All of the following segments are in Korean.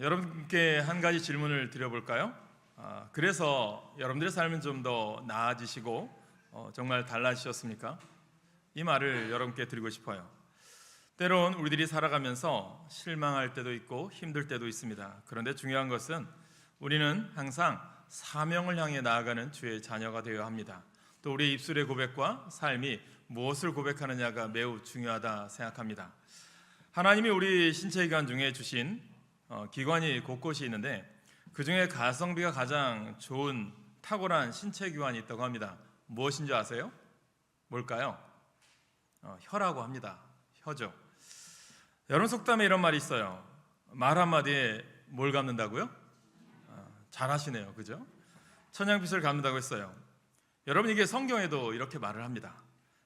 여러분께 한 가지 질문을 드려볼까요? 그래서 여러분들의 삶은 좀 더 나아지시고 정말 달라지셨습니까? 이 말을 여러분께 드리고 싶어요. 때론 우리들이 살아가면서 실망할 때도 있고 힘들 때도 있습니다. 그런데 중요한 것은 우리는 항상 사명을 향해 나아가는 주의 자녀가 되어야 합니다. 또 우리의 입술의 고백과 삶이 무엇을 고백하느냐가 매우 중요하다 생각합니다. 하나님이 우리 신체기관 중에 주신 기관이 곳곳이 있는데 그 중에 가성비가 가장 좋은 탁월한 신체기관이 있다고 합니다. 무엇인지 아세요? 뭘까요? 혀라고 합니다. 혀죠. 여러분 속담에 이런 말이 있어요. 말 한마디에 뭘 갚는다고요? 잘하시네요. 그죠? 천냥빚을 갚는다고 했어요. 여러분 이게 성경에도 이렇게 말을 합니다.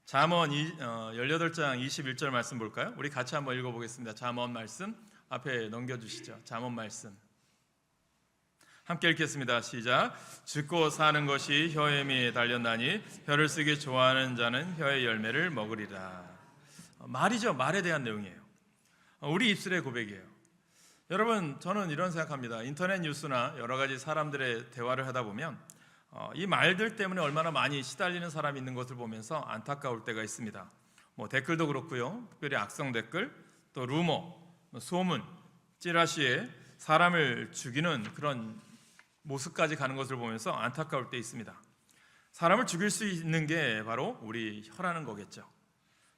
잠언 18장 21절 말씀 볼까요? 우리 같이 한번 읽어보겠습니다. 잠언 말씀 앞에 넘겨주시죠. 잠언 말씀 함께 읽겠습니다. 시작. 죽고 사는 것이 혀에 힘이 달렸나니 혀를 쓰기 좋아하는 자는 혀의 열매를 먹으리라. 말이죠. 말에 대한 내용이에요. 우리 입술의 고백이에요. 여러분 저는 이런 생각합니다. 인터넷 뉴스나 여러 가지 사람들의 대화를 하다 보면 이 말들 때문에 얼마나 많이 시달리는 사람이 있는 것을 보면서 안타까울 때가 있습니다. 댓글도 그렇고요. 특별히 악성 댓글, 또 루머, 소문, 찌라시에 사람을 죽이는 그런 모습까지 가는 것을 보면서 안타까울 때 있습니다. 사람을 죽일 수 있는 게 바로 우리 혀라는 거겠죠.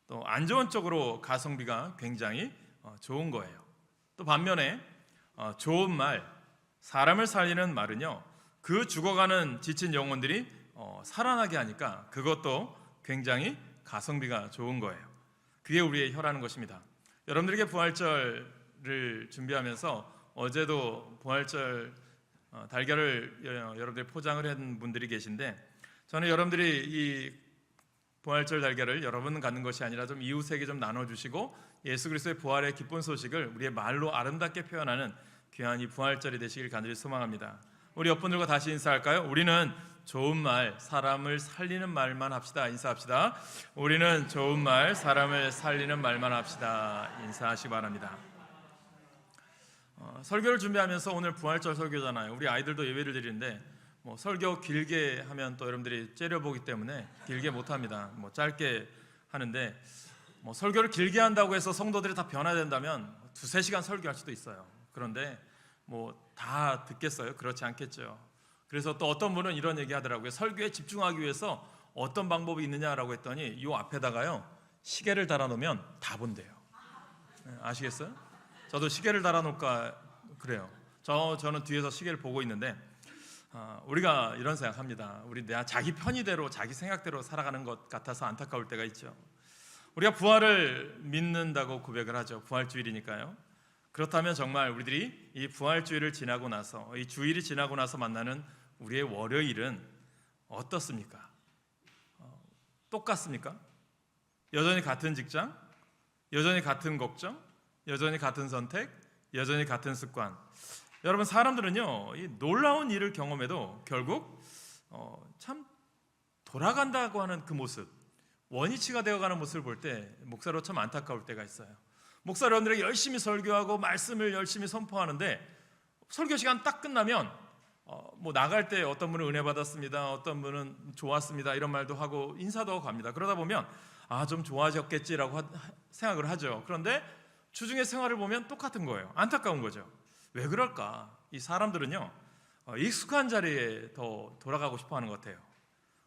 또 안 좋은 쪽으로 가성비가 굉장히 좋은 거예요. 또 반면에 좋은 말, 사람을 살리는 말은요, 그 죽어가는 지친 영혼들이 살아나게 하니까 그것도 굉장히 가성비가 좋은 거예요. 그게 우리의 혀라는 것입니다. 여러분들에게 부활절을 준비하면서 어제도 부활절 달걀을 여러분들이 포장을 한 분들이 계신데, 저는 여러분들이 이 부활절 달걀을 여러분 갖는 것이 아니라 좀 이웃에게 좀 나눠주시고 예수 그리스도의 부활의 기쁜 소식을 우리의 말로 아름답게 표현하는 귀한 이 부활절이 되시길 간절히 소망합니다. 우리 옆분들과 다시 인사할까요? 우리는 좋은 말, 사람을 살리는 말만 합시다. 인사합시다. 우리는 좋은 말, 사람을 살리는 말만 합시다. 인사하시기 바랍니다. 설교를 준비하면서 오늘 부활절 설교잖아요. 우리 아이들도 예배를 드리는데 설교 길게 하면 또 여러분들이 째려보기 때문에 길게 못합니다. 짧게 하는데 설교를 길게 한다고 해서 성도들이 다 변화된다면 2-3시간 설교할 수도 있어요. 그런데 다 듣겠어요? 그렇지 않겠죠. 그래서 또 어떤 분은 이런 얘기 하더라고요. 설교에 집중하기 위해서 어떤 방법이 있느냐라고 했더니 이 앞에다가요 시계를 달아놓으면 다 본대요. 아시겠어요? 저도 시계를 달아놓을까 그래요. 저는 뒤에서 시계를 보고 있는데 우리가 이런 생각합니다. 우리 자기 편의대로 자기 생각대로 살아가는 것 같아서 안타까울 때가 있죠. 우리가 부활을 믿는다고 고백을 하죠. 부활주일이니까요. 그렇다면 정말 우리들이 이 부활주일을 지나고 나서, 이 주일이 지나고 나서 만나는 우리의 월요일은 어떻습니까? 똑같습니까? 여전히 같은 직장? 여전히 같은 걱정? 여전히 같은 선택? 여전히 같은 습관? 여러분 사람들은요 이 놀라운 일을 경험해도 결국 참 돌아간다고 하는 그 모습, 원위치가 되어가는 모습을 볼 때 목사로 참 안타까울 때가 있어요. 목사 여러분들에게 열심히 설교하고 말씀을 열심히 선포하는데 설교 시간 딱 끝나면 나갈 때 어떤 분은 은혜 받았습니다, 어떤 분은 좋았습니다 이런 말도 하고 인사도 하고 갑니다. 그러다 보면 좀 좋아졌겠지라고 생각을 하죠. 그런데 주중의 생활을 보면 똑같은 거예요. 안타까운 거죠. 왜 그럴까? 이 사람들은요 익숙한 자리에 더 돌아가고 싶어 하는 것 같아요.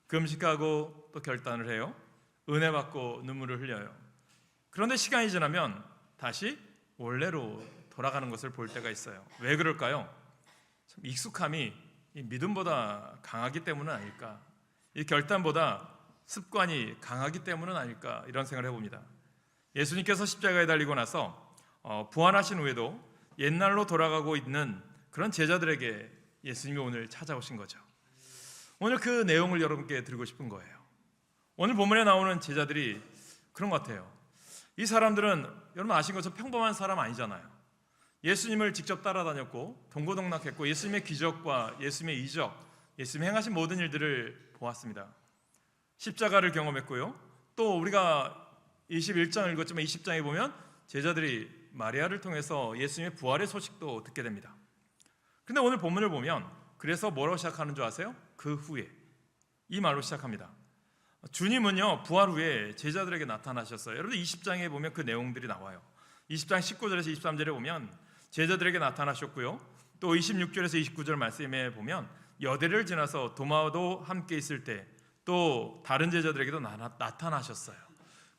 금식하고 또 결단을 해요. 은혜 받고 눈물을 흘려요. 그런데 시간이 지나면 다시 원래로 돌아가는 것을 볼 때가 있어요. 왜 그럴까요? 참 익숙함이 이 믿음보다 강하기 때문은 아닐까, 이 결단보다 습관이 강하기 때문은 아닐까, 이런 생각을 해봅니다. 예수님께서 십자가에 달리고 나서 부활하신 후에도 옛날로 돌아가고 있는 그런 제자들에게 예수님이 오늘 찾아오신 거죠. 오늘 그 내용을 여러분께 드리고 싶은 거예요. 오늘 본문에 나오는 제자들이 그런 것 같아요. 이 사람들은 여러분 아신 것처럼 평범한 사람 아니잖아요. 예수님을 직접 따라다녔고 동고동락했고 예수님의 기적과 예수님의 이적, 예수님이 행하신 모든 일들을 보았습니다. 십자가를 경험했고요. 또 우리가 21장을 읽었지만 20장에 보면 제자들이 마리아를 통해서 예수님의 부활의 소식도 듣게 됩니다. 근데 오늘 본문을 보면 그래서 뭐라고 시작하는 줄 아세요? 그 후에, 이 말로 시작합니다. 주님은요 부활 후에 제자들에게 나타나셨어요. 여러분들 20장에 보면 그 내용들이 나와요. 20장 19절에서 23절에 보면 제자들에게 나타나셨고요, 또 26절에서 29절 말씀에 보면 여대를 지나서 도마도 함께 있을 때 또 다른 제자들에게도 나타나셨어요.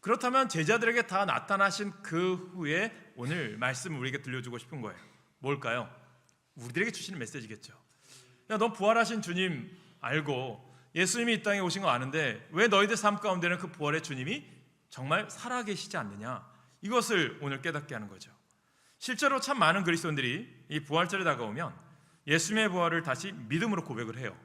그렇다면 제자들에게 다 나타나신 그 후에 오늘 말씀을 우리에게 들려주고 싶은 거예요. 뭘까요? 우리들에게 주시는 메시지겠죠. 야, 너 부활하신 주님 알고 예수님이 이 땅에 오신 거 아는데 왜 너희들 삶 가운데는 그 부활의 주님이 정말 살아계시지 않느냐, 이것을 오늘 깨닫게 하는 거죠. 실제로 참 많은 그리스도인들이 이 부활절에 다가오면 예수님의 부활을 다시 믿음으로 고백을 해요.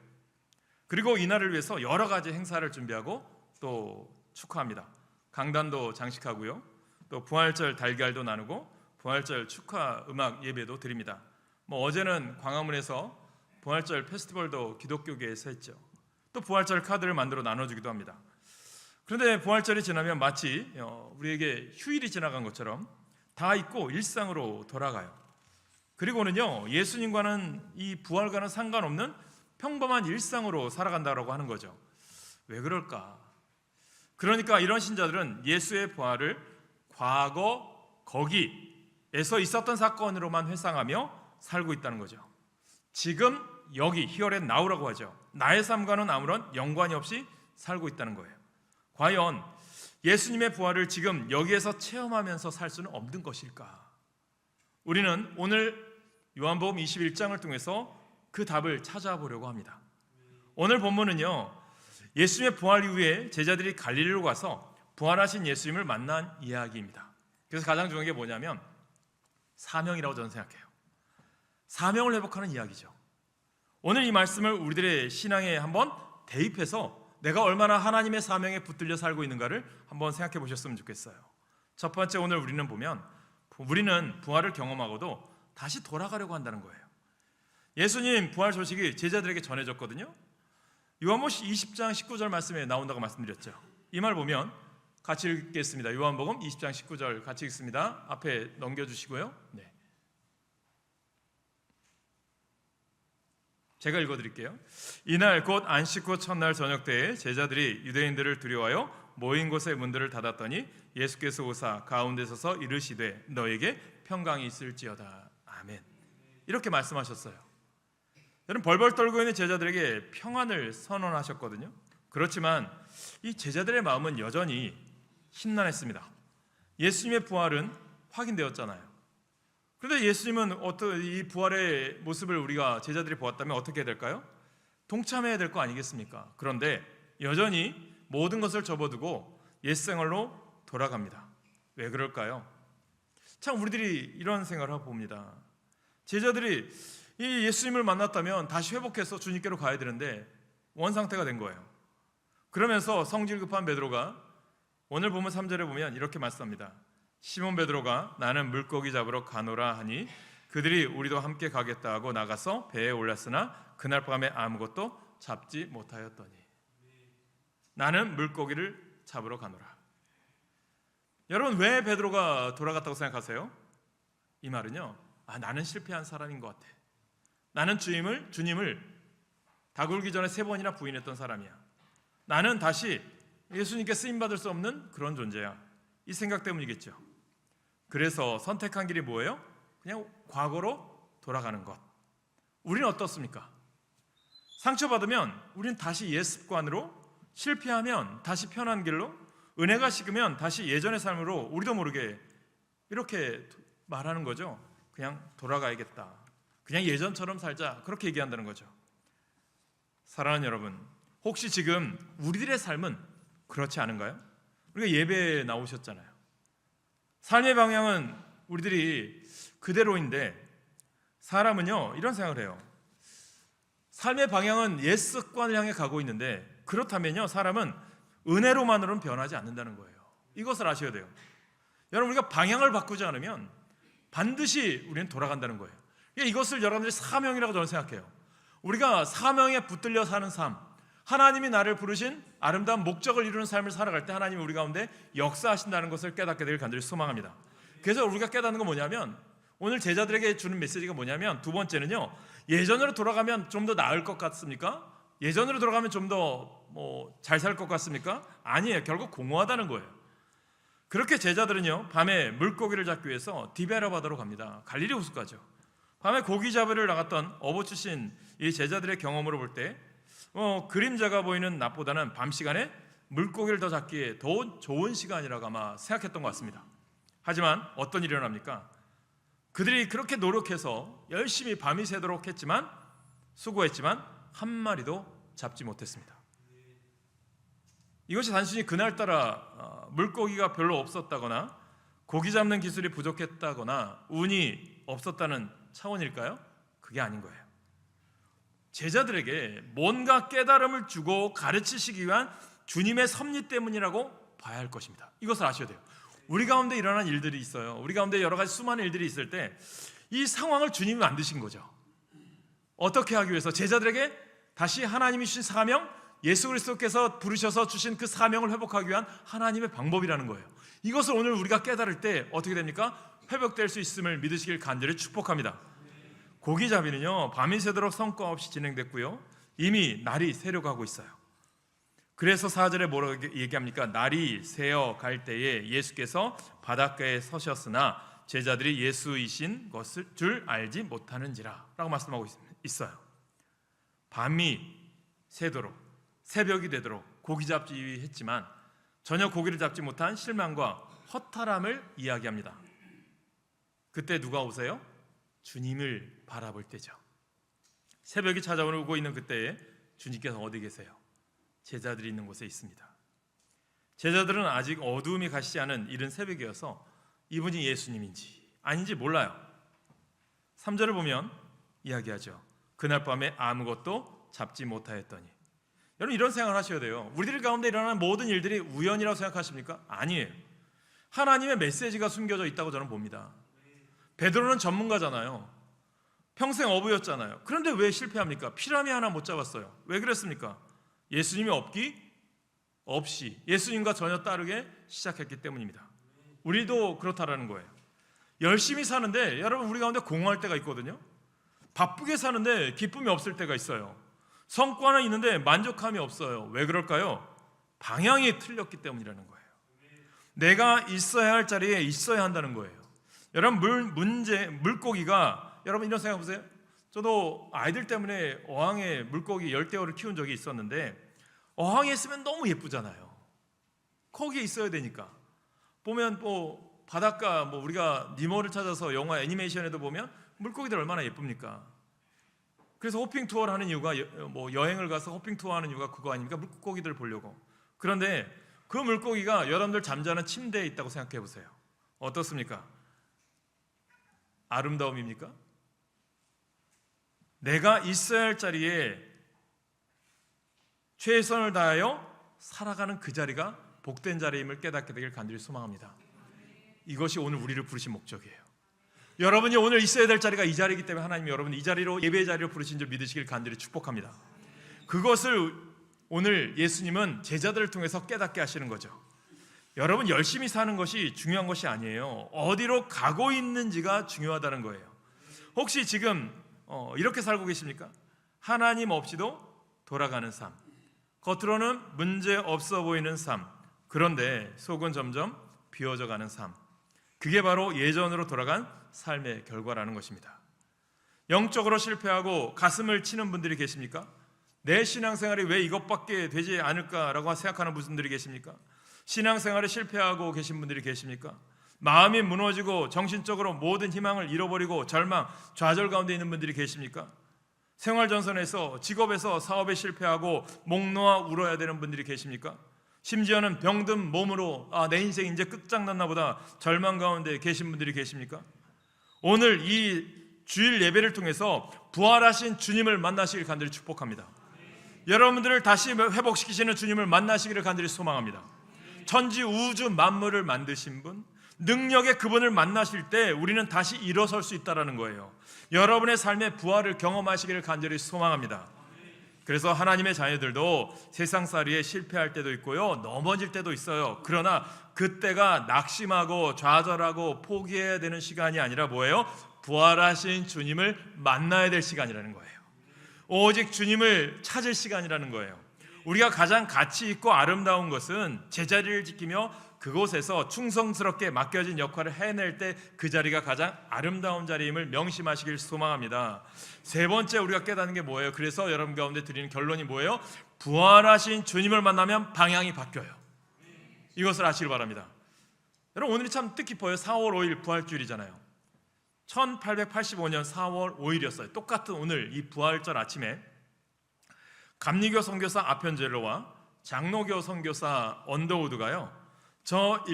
그리고 이날을 위해서 여러 가지 행사를 준비하고 또 축하합니다. 강단도 장식하고요, 또 부활절 달걀도 나누고 부활절 축하 음악 예배도 드립니다. 어제는 광화문에서 부활절 페스티벌도 기독교계에서 했죠. 또 부활절 카드를 만들어 나눠주기도 합니다. 그런데 부활절이 지나면 마치 우리에게 휴일이 지나간 것처럼 다 잊고 일상으로 돌아가요. 그리고는요 예수님과는 이 부활과는 상관없는 평범한 일상으로 살아간다고 하는 거죠. 왜 그럴까? 그러니까 이런 신자들은 예수의 부활을 과거 거기에서 있었던 사건으로만 회상하며 살고 있다는 거죠. 지금 여기 here and now라고 하죠. 나의 삶과는 아무런 연관이 없이 살고 있다는 거예요. 과연 예수님의 부활을 지금 여기에서 체험하면서 살 수는 없는 것일까? 우리는 오늘 요한복음 21장을 통해서 그 답을 찾아보려고 합니다. 오늘 본문은요 예수님의 부활 이후에 제자들이 갈릴리로 가서 부활하신 예수님을 만난 이야기입니다. 그래서 가장 중요한 게 뭐냐면 사명이라고 저는 생각해요. 사명을 회복하는 이야기죠. 오늘 이 말씀을 우리들의 신앙에 한번 대입해서 내가 얼마나 하나님의 사명에 붙들려 살고 있는가를 한번 생각해 보셨으면 좋겠어요. 첫 번째, 오늘 우리는 부활을 경험하고도 다시 돌아가려고 한다는 거예요. 예수님 부활 소식이 제자들에게 전해졌거든요. 요한복음 20장 19절 말씀에 나온다고 말씀드렸죠. 이 말 보면 같이 읽겠습니다. 요한복음 20장 19절 같이 읽습니다. 앞에 넘겨주시고요. 네. 제가 읽어드릴게요. 이날 곧 안식 후 첫날 저녁 때에 제자들이 유대인들을 두려워하여 모인 곳의 문들을 닫았더니 예수께서 오사 가운데 서서 이르시되 너에게 평강이 있을지어다. 아멘. 이렇게 말씀하셨어요. 여러분, 벌벌 떨고 있는 제자들에게 평안을 선언하셨거든요. 그렇지만 이 제자들의 마음은 여전히 심란했습니다. 예수님의 부활은 확인되었잖아요. 그런데 예수님은 이 부활의 모습을 우리가 제자들이 보았다면 어떻게 해야 될까요? 동참해야 될 거 아니겠습니까? 그런데 여전히 모든 것을 접어두고 옛생활로 돌아갑니다. 왜 그럴까요? 참 우리들이 이런 생각을 하고 봅니다. 제자들이 이 예수님을 만났다면 다시 회복해서 주님께로 가야 되는데 원상태가 된 거예요. 그러면서 성질 급한 베드로가 오늘 보면 3절에 보면 이렇게 말씀합니다. 시몬 베드로가 나는 물고기 잡으러 가노라 하니 그들이 우리도 함께 가겠다 하고 나가서 배에 올랐으나 그날 밤에 아무것도 잡지 못하였더니. 나는 물고기를 잡으러 가노라. 여러분, 왜 베드로가 돌아갔다고 생각하세요? 이 말은요, 나는 실패한 사람인 것 같아. 나는 주님을 다굴기 전에 3번이나 부인했던 사람이야. 나는 다시 예수님께 쓰임받을 수 없는 그런 존재야. 이 생각 때문이겠죠. 그래서 선택한 길이 뭐예요? 그냥 과거로 돌아가는 것. 우리는 어떻습니까? 상처받으면 우리는 다시 옛 습관으로, 실패하면 다시 편한 길로, 은혜가 식으면 다시 예전의 삶으로 우리도 모르게 이렇게 말하는 거죠. 그냥 돌아가야겠다. 그냥 예전처럼 살자. 그렇게 얘기한다는 거죠. 사랑하는 여러분, 혹시 지금 우리들의 삶은 그렇지 않은가요? 우리가 예배에 나오셨잖아요. 삶의 방향은 우리들이 그대로인데 사람은요 이런 생각을 해요. 삶의 방향은 옛 습관을 향해 가고 있는데 그렇다면요 사람은 은혜로만으로는 변하지 않는다는 거예요. 이것을 아셔야 돼요. 여러분, 우리가 방향을 바꾸지 않으면 반드시 우리는 돌아간다는 거예요. 이것을 여러분들이 사명이라고 저는 생각해요. 우리가 사명에 붙들려 사는 삶, 하나님이 나를 부르신 아름다운 목적을 이루는 삶을 살아갈 때 하나님이 우리 가운데 역사하신다는 것을 깨닫게 되길 간절히 소망합니다. 그래서 우리가 깨닫는 건 뭐냐면 오늘 제자들에게 주는 메시지가 뭐냐면 두 번째는요, 예전으로 돌아가면 좀 더 나을 것 같습니까? 예전으로 돌아가면 좀 더 잘 살 것 같습니까? 아니에요. 결국 공허하다는 거예요. 그렇게 제자들은요, 밤에 물고기를 잡기 위해서 디베라 바다로 갑니다. 갈릴리 호수가죠. 밤에 고기 잡으러 나갔던 어부 출신 이 제자들의 경험으로 볼 때 그림자가 보이는 낮보다는 밤 시간에 물고기를 더 잡기에 더 좋은 시간이라고 아마 생각했던 것 같습니다. 하지만 어떤 일이 일어납니까? 그들이 그렇게 노력해서 열심히 밤이 새도록 했지만, 수고했지만 한 마리도 잡지 못했습니다. 이것이 단순히 그날따라 물고기가 별로 없었다거나 고기 잡는 기술이 부족했다거나 운이 없었다는 차원일까요? 그게 아닌 거예요. 제자들에게 뭔가 깨달음을 주고 가르치시기 위한 주님의 섭리 때문이라고 봐야 할 것입니다. 이것을 아셔야 돼요. 우리 가운데 일어난 일들이 있어요. 우리 가운데 여러 가지 수많은 일들이 있을 때 이 상황을 주님이 만드신 거죠. 어떻게 하기 위해서? 제자들에게 다시 하나님이 주신 사명, 예수 그리스도께서 부르셔서 주신 그 사명을 회복하기 위한 하나님의 방법이라는 거예요. 이것을 오늘 우리가 깨달을 때 어떻게 됩니까? 회복될 수 있음을 믿으시길 간절히 축복합니다. 고기잡이는요, 밤이 새도록 성과 없이 진행됐고요, 이미 날이 새려가고 있어요. 그래서 4절에 뭐라고 얘기합니까? 날이 새어 갈 때에 예수께서 바닷가에 서셨으나 제자들이 예수이신 것을 줄 알지 못하는지라 라고 말씀하고 있어요. 밤이 새도록, 새벽이 되도록 고기 잡기 했지만 전혀 고기를 잡지 못한 실망과 허탈함을 이야기합니다. 그때 누가 오세요? 주님을 바라볼 때죠. 새벽이 찾아오고 있는 그때에 주님께서 어디 계세요? 제자들이 있는 곳에 있습니다. 제자들은 아직 어두움이 가시지 않은 이른 새벽이어서 이분이 예수님인지 아닌지 몰라요. 3절을 보면 이야기하죠. 그날 밤에 아무것도 잡지 못하였더니. 여러분, 이런 생각을 하셔야 돼요. 우리들 가운데 일어나는 모든 일들이 우연이라고 생각하십니까? 아니에요. 하나님의 메시지가 숨겨져 있다고 저는 봅니다. 베드로는 전문가잖아요. 평생 어부였잖아요. 그런데 왜 실패합니까? 피라미 하나 못 잡았어요. 왜 그랬습니까? 예수님이 없이 예수님과 전혀 다르게 시작했기 때문입니다. 우리도 그렇다라는 거예요. 열심히 사는데 여러분, 우리 가운데 공허할 때가 있거든요. 바쁘게 사는데 기쁨이 없을 때가 있어요. 성과는 있는데 만족함이 없어요. 왜 그럴까요? 방향이 틀렸기 때문이라는 거예요. 내가 있어야 할 자리에 있어야 한다는 거예요. 여러분, 물고기가, 여러분 이런 생각 보세요. 저도 아이들 때문에 어항에 물고기 열대어를 키운 적이 있었는데, 어항에 있으면 너무 예쁘잖아요. 거기에 있어야 되니까. 보면 바닷가, 우리가 니모를 찾아서 영화 애니메이션에도 보면 물고기들 얼마나 예쁩니까? 그래서 호핑 투어를 하는 이유가, 여행을 가서 호핑 투어 하는 이유가 그거 아닙니까? 물고기들 보려고. 그런데 그 물고기가 여러분들 잠자는 침대에 있다고 생각해 보세요. 어떻습니까? 아름다움입니까? 내가 있어야 할 자리에 최선을 다하여 살아가는 그 자리가 복된 자리임을 깨닫게 되길 간절히 소망합니다. 이것이 오늘 우리를 부르신 목적이에요. 여러분이 오늘 있어야 될 자리가 이 자리이기 때문에 하나님이 여러분을 이 자리로, 예배의 자리로 부르신 줄 믿으시길 간절히 축복합니다. 그것을 오늘 예수님은 제자들을 통해서 깨닫게 하시는 거죠. 여러분, 열심히 사는 것이 중요한 것이 아니에요. 어디로 가고 있는지가 중요하다는 거예요. 혹시 지금 이렇게 살고 계십니까? 하나님 없이도 돌아가는 삶, 겉으로는 문제 없어 보이는 삶, 그런데 속은 점점 비워져 가는 삶, 그게 바로 예전으로 돌아간 삶의 결과라는 것입니다. 영적으로 실패하고 가슴을 치는 분들이 계십니까? 내 신앙생활이 왜 이것밖에 되지 않을까라고 생각하는 분들이 계십니까? 신앙생활에 실패하고 계신 분들이 계십니까? 마음이 무너지고 정신적으로 모든 희망을 잃어버리고 절망, 좌절 가운데 있는 분들이 계십니까? 생활전선에서, 직업에서, 사업에 실패하고 목 놓아 울어야 되는 분들이 계십니까? 심지어는 병든 몸으로 내 인생 이제 끝장났나 보다 절망 가운데 계신 분들이 계십니까? 오늘 이 주일 예배를 통해서 부활하신 주님을 만나시길 간절히 축복합니다. 여러분들을 다시 회복시키시는 주님을 만나시기를 간절히 소망합니다. 천지 우주 만물을 만드신 분, 능력의 그분을 만나실 때 우리는 다시 일어설 수 있다는 거예요. 여러분의 삶의 부활을 경험하시기를 간절히 소망합니다. 그래서 하나님의 자녀들도 세상살이에 실패할 때도 있고요, 넘어질 때도 있어요. 그러나 그때가 낙심하고 좌절하고 포기해야 되는 시간이 아니라 뭐예요? 부활하신 주님을 만나야 될 시간이라는 거예요. 오직 주님을 찾을 시간이라는 거예요. 우리가 가장 가치 있고 아름다운 것은 제자리를 지키며 그곳에서 충성스럽게 맡겨진 역할을 해낼 때 그 자리가 가장 아름다운 자리임을 명심하시길 소망합니다. 세 번째 우리가 깨닫는 게 뭐예요? 그래서 여러분 가운데 드리는 결론이 뭐예요? 부활하신 주님을 만나면 방향이 바뀌어요. 이것을 아시길 바랍니다. 여러분, 오늘이 참 뜻깊어요. 4월 5일 부활주일이잖아요. 1885년 4월 5일이었어요. 똑같은 오늘 이 부활절 아침에 감리교 선교사 아편젤로와 장로교 선교사 언더우드가요, 저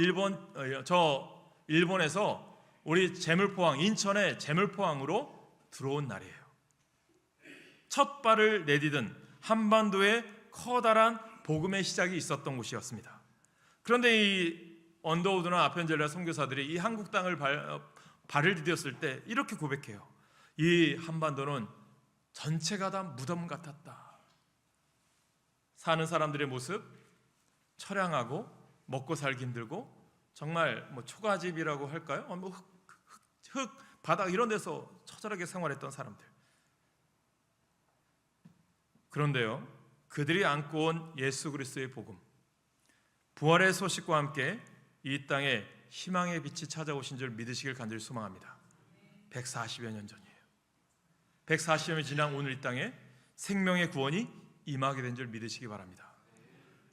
일본에서 우리 제물포항, 인천의 제물포항으로 들어온 날이에요. 첫 발을 내디딘 한반도에 커다란 복음의 시작이 있었던 곳이었습니다. 그런데 이 언더우드나 아편젤라 선교사들이 이 한국 땅을 발을 디뎠을 때 이렇게 고백해요. 이 한반도는 전체가 다 무덤 같았다. 사는 사람들의 모습 처량하고 먹고 살기 힘들고 정말 초가집이라고 할까요? 흙, 바닥 이런 데서 처절하게 생활했던 사람들. 그런데요, 그들이 안고 온 예수 그리스도의 복음, 부활의 소식과 함께 이 땅에 희망의 빛이 찾아오신 줄 믿으시길 간절히 소망합니다. 140여 년 전이에요. 140여 년이 지난 오늘 이 땅에 생명의 구원이 임하게 된 줄 믿으시기 바랍니다.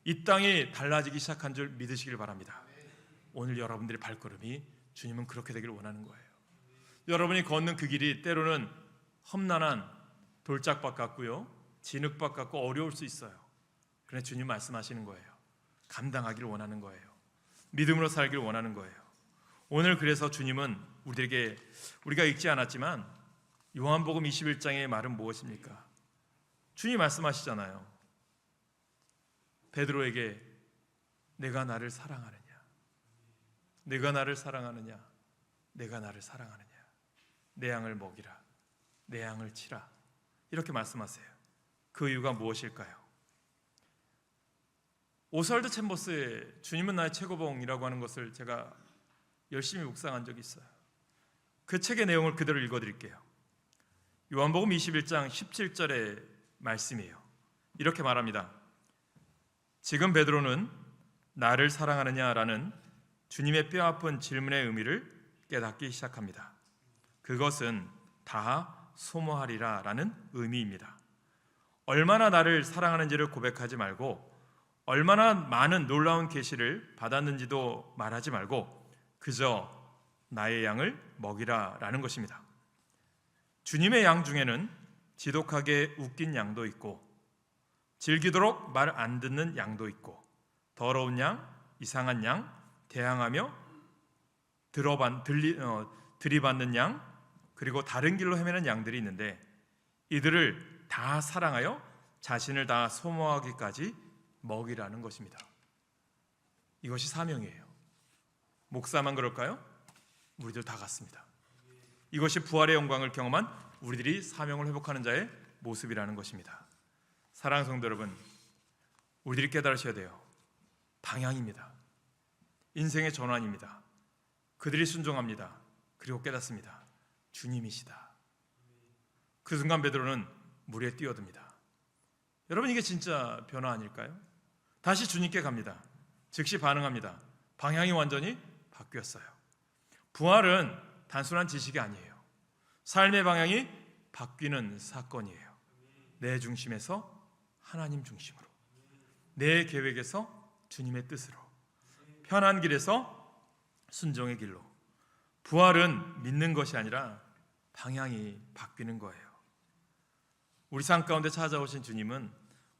이 땅이 달라지기 시작한 줄 믿으시길 바랍니다. 오늘 여러분들의 발걸음이 주님은 그렇게 되길 원하는 거예요. 여러분이 걷는 그 길이 때로는 험난한 돌짝밭 같고요, 진흙밭 같고 어려울 수 있어요. 그런데 주님 말씀하시는 거예요. 감당하기를 원하는 거예요. 믿음으로 살기를 원하는 거예요. 오늘 그래서 주님은 우리에게, 우리가 읽지 않았지만 요한복음 21장의 말은 무엇입니까? 주님 말씀하시잖아요. 베드로에게 내가 나를 사랑하느냐, 내가 나를 사랑하느냐, 내가 나를 사랑하느냐, 내 양을 먹이라, 내 양을 치라, 이렇게 말씀하세요. 그 이유가 무엇일까요? 오스왈드 챔버스의 주님은 나의 최고봉이라고 하는 것을 제가 열심히 묵상한 적이 있어요. 그 책의 내용을 그대로 읽어드릴게요. 요한복음 21장 17절의 말씀이에요. 이렇게 말합니다. 지금 베드로는 나를 사랑하느냐라는 주님의 뼈아픈 질문의 의미를 깨닫기 시작합니다. 그것은 다 소모하리라 라는 의미입니다. 얼마나 나를 사랑하는지를 고백하지 말고 얼마나 많은 놀라운 계시를 받았는지도 말하지 말고 그저 나의 양을 먹이라 라는 것입니다. 주님의 양 중에는 지독하게 웃긴 양도 있고 즐기도록 말 안 듣는 양도 있고 더러운 양, 이상한 양, 대항하며 들이받는 양, 그리고 다른 길로 헤매는 양들이 있는데 이들을 다 사랑하여 자신을 다 소모하기까지 먹이라는 것입니다. 이것이 사명이에요. 목사만 그럴까요? 우리들 다 같습니다. 이것이 부활의 영광을 경험한 우리들이 사명을 회복하는 자의 모습이라는 것입니다. 사랑하는 성도 여러분, 우리들이 깨달으셔야 돼요. 방향입니다. 인생의 전환입니다. 그들이 순종합니다. 그리고 깨닫습니다. 주님이시다. 그 순간 베드로는 물에 뛰어듭니다. 여러분, 이게 진짜 변화 아닐까요? 다시 주님께 갑니다. 즉시 반응합니다. 방향이 완전히 바뀌었어요. 부활은 단순한 지식이 아니에요. 삶의 방향이 바뀌는 사건이에요. 내 중심에서 하나님 중심으로, 내 계획에서 주님의 뜻으로, 편한 길에서 순종의 길로. 부활은 믿는 것이 아니라 방향이 바뀌는 거예요. 우리 삶 가운데 찾아오신 주님은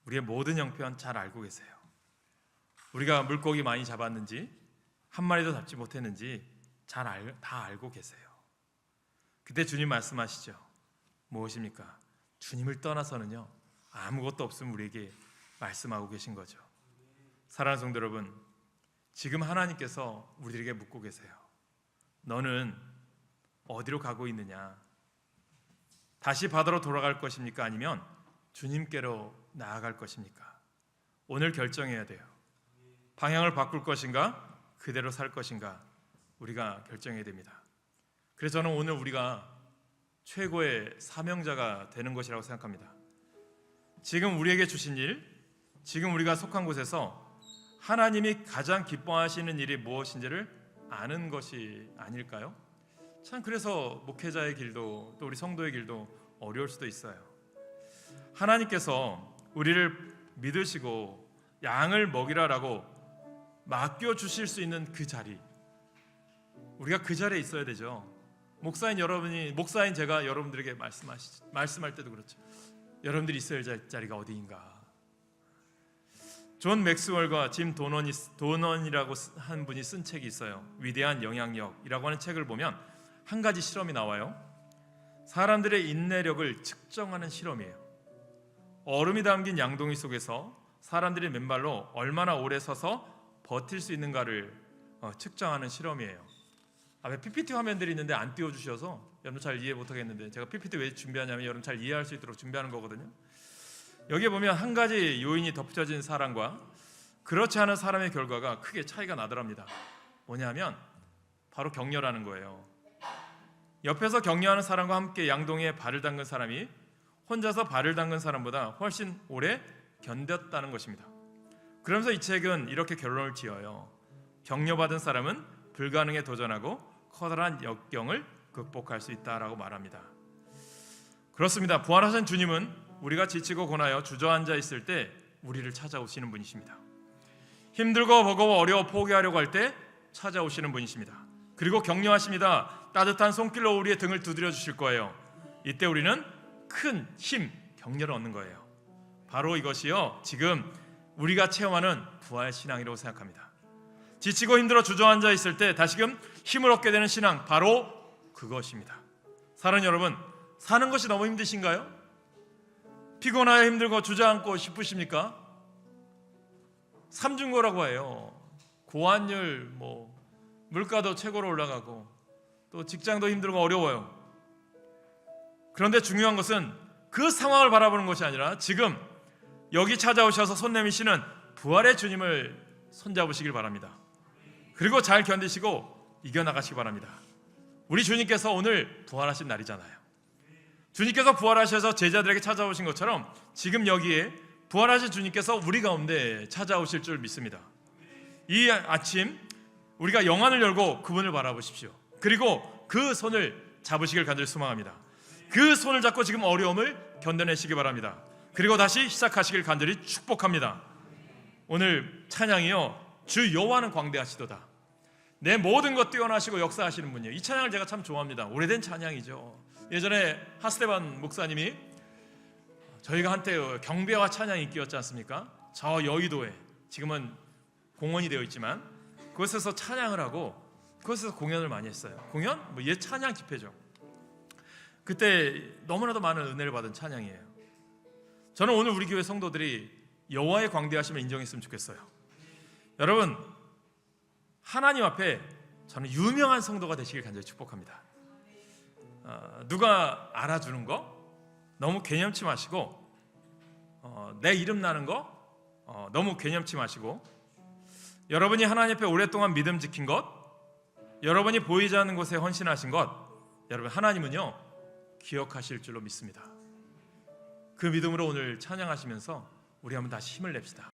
우리의 모든 형편 잘 알고 계세요. 우리가 물고기 많이 잡았는지 한 마리도 잡지 못했는지 다 알고 계세요. 그때 주님 말씀하시죠. 무엇입니까? 주님을 떠나서는요 아무것도 없음을 우리에게 말씀하고 계신 거죠. 사랑하는 성도 여러분, 지금 하나님께서 우리들에게 묻고 계세요. 너는 어디로 가고 있느냐? 다시 바다로 돌아갈 것입니까? 아니면 주님께로 나아갈 것입니까? 오늘 결정해야 돼요. 방향을 바꿀 것인가? 그대로 살 것인가? 우리가 결정해야 됩니다. 그래서 저는 오늘 우리가 최고의 사명자가 되는 것이라고 생각합니다. 지금 우리에게 주신 일, 지금 우리가 속한 곳에서 하나님이 가장 기뻐하시는 일이 무엇인지를 아는 것이 아닐까요? 참 그래서 목회자의 길도 또 우리 성도의 길도 어려울 수도 있어요. 하나님께서 우리를 믿으시고 양을 먹이라라고 맡겨주실 수 있는 그 자리, 우리가 그 자리에 있어야 되죠. 목사인 제가 여러분들에게 말씀할 때도 그렇죠. 여러분들이 있어야 할 자리가 어디인가. 존 맥스웰과 짐 도넌이라고 한 분이 쓴 책이 있어요. 위대한 영향력이라고 하는 책을 보면 한 가지 실험이 나와요. 사람들의 인내력을 측정하는 실험이에요. 얼음이 담긴 양동이 속에서 사람들이 맨발로 얼마나 오래 서서 버틸 수 있는가를 측정하는 실험이에요. 앞에 PPT 화면들이 있는데 안 띄워주셔서 여러분 잘 이해 못하겠는데, 제가 PPT 왜 준비하냐면 여러분 잘 이해할 수 있도록 준비하는 거거든요. 여기에 보면 한 가지 요인이 덧붙여진 사람과 그렇지 않은 사람의 결과가 크게 차이가 나더랍니다. 뭐냐면 바로 격려라는 거예요. 옆에서 격려하는 사람과 함께 양동이에 발을 담근 사람이 혼자서 발을 담근 사람보다 훨씬 오래 견뎠다는 것입니다. 그러면서 이 책은 이렇게 결론을 지어요. 격려받은 사람은 불가능에 도전하고 커다란 역경을 극복할 수 있다라고 말합니다. 그렇습니다. 부활하신 주님은 우리가 지치고 고나여 주저앉아 있을 때 우리를 찾아오시는 분이십니다. 힘들고 버거워 어려워 포기하려고 할 때 찾아오시는 분이십니다. 그리고 격려하십니다. 따뜻한 손길로 우리의 등을 두드려 주실 거예요. 이때 우리는 큰 힘, 격려를 얻는 거예요. 바로 이것이요, 지금 우리가 체험하는 부활 신앙이라고 생각합니다. 지치고 힘들어 주저앉아 있을 때 다시금 힘을 얻게 되는 신앙, 바로 그것입니다. 사랑하는 여러분, 사는 것이 너무 힘드신가요? 피곤하여 힘들고 주저앉고 싶으십니까? 삼중고라고 해요. 고환율, 물가도 최고로 올라가고 또 직장도 힘들고 어려워요. 그런데 중요한 것은 그 상황을 바라보는 것이 아니라 지금 여기 찾아오셔서 손 내미시는 부활의 주님을 손잡으시길 바랍니다. 그리고 잘 견디시고 이겨나가시기 바랍니다. 우리 주님께서 오늘 부활하신 날이잖아요. 주님께서 부활하셔서 제자들에게 찾아오신 것처럼 지금 여기에 부활하신 주님께서 우리 가운데 찾아오실 줄 믿습니다. 이 아침 우리가 영안을 열고 그분을 바라보십시오. 그리고 그 손을 잡으시길 간절히 소망합니다. 그 손을 잡고 지금 어려움을 견뎌내시기 바랍니다. 그리고 다시 시작하시길 간절히 축복합니다. 오늘 찬양이요, 주 여호와는 광대하시도다. 내 모든 것 뛰어나시고 역사하시는 분이에요. 이 찬양을 제가 참 좋아합니다. 오래된 찬양이죠. 예전에 하스테반 목사님이, 저희가 한때 경배와 찬양 인기였지 않습니까? 저 여의도에, 지금은 공원이 되어 있지만 그곳에서 찬양을 하고 그곳에서 공연을 많이 했어요. 공연? 옛 찬양 집회죠. 그때 너무나도 많은 은혜를 받은 찬양이에요. 저는 오늘 우리 교회 성도들이 여호와의 광대하심을 인정했으면 좋겠어요. 여러분, 하나님 앞에 저는 유명한 성도가 되시길 간절히 축복합니다. 누가 알아주는 거 너무 개념치 마시고, 내 이름 나는 거 너무 개념치 마시고, 여러분이 하나님 앞에 오랫동안 믿음 지킨 것, 여러분이 보이지 않는 곳에 헌신하신 것, 여러분 하나님은요 기억하실 줄로 믿습니다. 그 믿음으로 오늘 찬양하시면서 우리 한번 다시 힘을 냅시다.